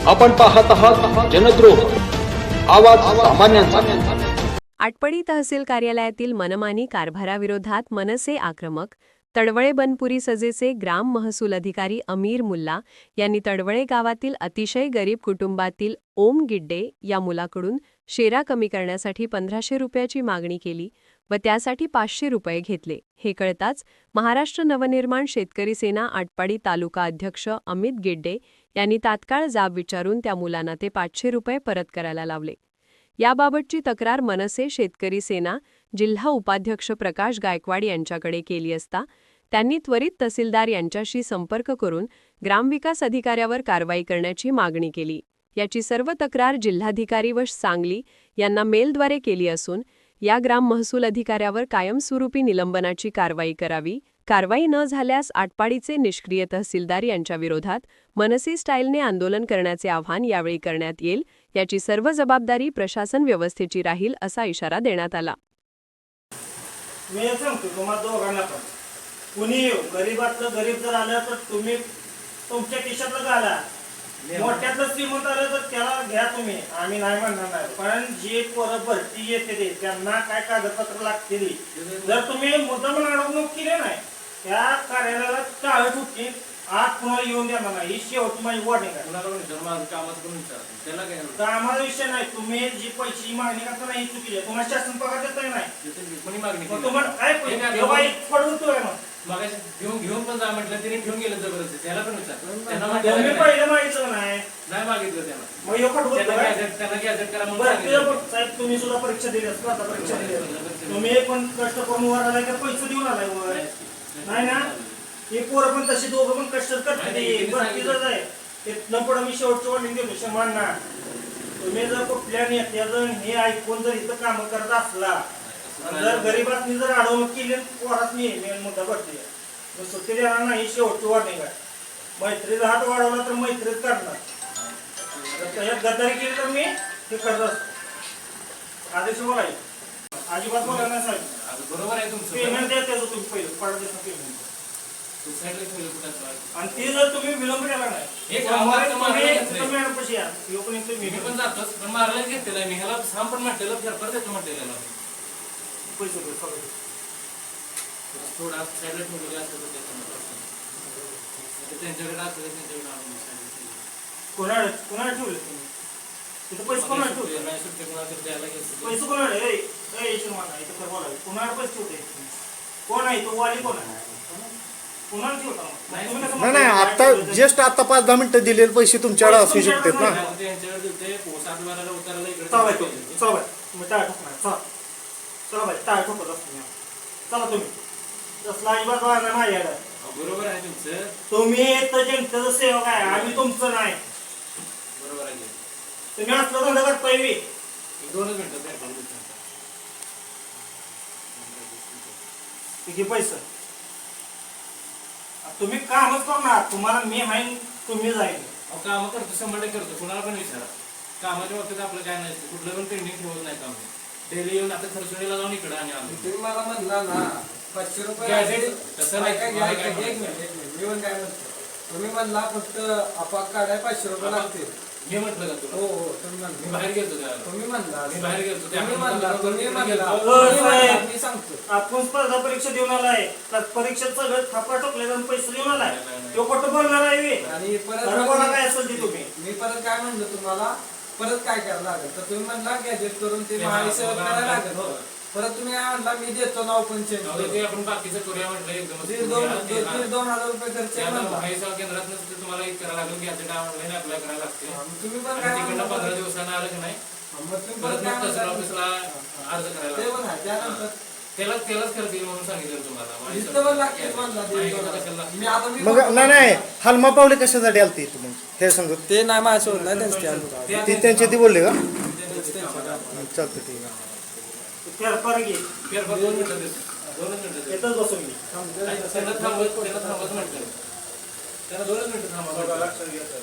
आपण पाहत आहात जनद्रोह, आवाज सामान्यांचा। आटपाडी तहसील कार्यालयातील मनमानी कारभाराविरोधात मनसे आक्रमक। तडवळे बनपुरी सजेचे ग्राम महसूल अधिकारी अमीर मुल्ला यांनी तडवळे गावातील अतिशय गरीब कुटुंबातील ओम गिड्डे या मुलाकडून शेरा कमी करण्यासाठी 1500 रुपयाची मागणी केली व त्यासाठी 500 रुपये घेतले। हे कळताच महाराष्ट्र नवनिर्माण शेतकरी सेना आटपाडी तालुका अध्यक्ष अमित गिड्डे यांनी तात्काळ जाब विचारून त्या मुलांना ते 500 रुपये परत करायला लावले। याबाबतची तक्रार मनसे शेतकरी सेना जिल्हा उपाध्यक्ष प्रकाश गायकवाड यांच्याकडे केली असता त्यांनी त्वरित तहसीलदार यांच्याशी संपर्क करून ग्रामविकास अधिकाऱ्यावर कारवाई करण्याची मागणी केली। याची सर्व तक्रार जिल्हाधिकारी व सांगली यांना मेलद्वारे केली असून या ग्राम महसूल अधिकाऱ्यावर कायमस्वरूपी निलंबनाची कारवाई करावी। कारवाई न झाल्यास आटपाडीचे निष्क्रिय तहसीलदार यांच्या विरोधात मनसे स्टाईलने आंदोलन करण्याचे आवाहन यावेळी करण्यात येईल। याची सर्व जबाबदारी प्रशासन व्यवस्थेची राहील असा इशारा देण्यात आला। मी सांगतो तुम्हाला दोघांना पण कुणी गरीबातलं गरीब जर आलं तर तुम्ही तुमच्या खिशातलं घाला, मोठ्यातलं श्रीमंत आलं तर त्याला घ्या तुम्ही, आम्ही नाही म्हणणार नाही। पण जे पोरं भरती येते त्यांना काय कागदपत्र लागतील, जर तुम्ही मुद्दाम अडवणूक केली नाही त्या कार्यालयाला टाळत होती, आज कुणाला येऊन देणार नाही। ही शेवटी माझी वॉर्निंग आहे। कामाचा विषय नाही, तुम्ही जी पैशाची मागणी करता नाही चुकी आहे। तुम्हाला शासन पगार देत नाही, तुम्हाला काय पडवतोय मग घेऊन पण जा म्हटलं तरी घेऊन गेलं जबरदस्ती, त्याला पण विचार तुम्ही पहिलं मागितलं नाही मागितलं त्याला, मग ह्यो खटवतोय त्याला गॅझेट करा म्हणून साहेब तुम्ही सुद्धा परीक्षा दिली स्पर्धा परीक्षा दिली, तुम्ही पण कष्ट करून वर आलाय का पैसे देऊन आलाय वर नाही ना। हे पोरं पण तशी दोघं पण कष्ट करते, भरतीच आहे ते नपडा मी शेवटची वॉर्निंग देतो शमांना। तुम्ही जर कुठल्या नेत्याचं हे ऐकून जर इथं काम करत असला, जर गरीबातनी जर अडवणूक केली पोरातनी मेन मुद्दा भरती सुट्टी देणार नाही, शेवटची वॉर्निंग आहे। मैत्रीचा हात वाढवला तर मैत्रीच करणार, गद्दारी केली तर मी हे करत असतो। आदेश बोलायचं अजिबात बोला नाही साहेब, बरोबर आहे तुमचं पेमेंट द्या त्याचं तुम्ही पहिलं पडदेश पेमेंट, आणि ते जर तुम्ही विलंब केला नाही पण जातोच पण मारला घेतलेला मी ह्याला साम पण म्हटलेलं फेरफार देतो म्हटलेला पैसे थोडा साईडला ठेवलेला असतो त्यांच्याकडे असतं कोणाला कोणाला ठेवले तुम्ही तिथं पैसे कोणाला ठेवले पैसे कोणाला इथं बोला कोणाला पैसे ठेवते कोण आहे तो वाली कोण आहे नाही नाही आता जस्ट आता 5-10 मिनिटं दिलेले पैसे तुमच्याकडे असू शकतात ना। बरोबर आहे तुमचं, तुम्ही जनतेचं सेवक आहे, आम्ही तुमचं नाही। बरोबर आहे तुम्ही असलं धंदा करताय मी 2 मिनिटं किती पैसे तुम्ही कामच करणार, तुम्हाला मी आहे तुम्ही जाईल काम करतो 100% करतो, कुणाला पण विचारा। कामाच्या बाबतीत आपलं काय नाही, कुठलं पण पेंडिंग ठेवत नाही काम। डेली येऊन आता खरसुडीला जाऊन इकडे आणि तुम्ही मला म्हणला ना 500 रुपये तसं नाही, एक मिनिट मी पण काय म्हणतो, तुम्ही म्हणला फक्त आपाक काढाय 500 रुपये लागतील, मी म्हटलं का तुला? हो हो तुम्ही म्हणला, मी बाहेर गेलो त्याला, तुम्ही म्हणला, मी बाहेर गेलो तुम्ही म्हणला मी सांगतो आपण स्पर्धा परीक्षा देऊन आलाय, परीक्षेत सगळं थापा टोकले आणि पैसे देऊन आलाय, तो कुठं बोलणार आहे आणि परत काय असेल ते तुम्ही। मी परत काय म्हणलो तुम्हाला, परत काय करायला लागेल तर तुम्ही म्हणला गॅजेट करून ते महाविषय करायला लागेल, परत तुम्ही काय म्हणला मी देतो नाव पण चेंज आपण बाकीचं करूया म्हटलं एकदम 1,000 रुपये खर्च केंद्रात तुम्हाला करायला लागेल, गॅजेट ऑनलाईन अप्लाय करायला लागते, तुम्ही पण काय तिकडनं 15 दिवसानं आलं की नाही परत मग तहसील ऑफिसला अर्ज करायला त्यानंतर त्यालाच खर्च येईल म्हणून सांगितलं तुम्हाला। मग नाही हलमा पावले कशासाठी आलती तुम्ही हे सांगू, ते नाही माझ्यासोबत नाही ते त्यांच्या ती बोलले का चालतं ठीक आहे। फेरफार घे फेरफार 2 मिनिटं येतच बसून मी त्याला थांबवत म्हटलं त्याला 2 मिनिटं थांबा।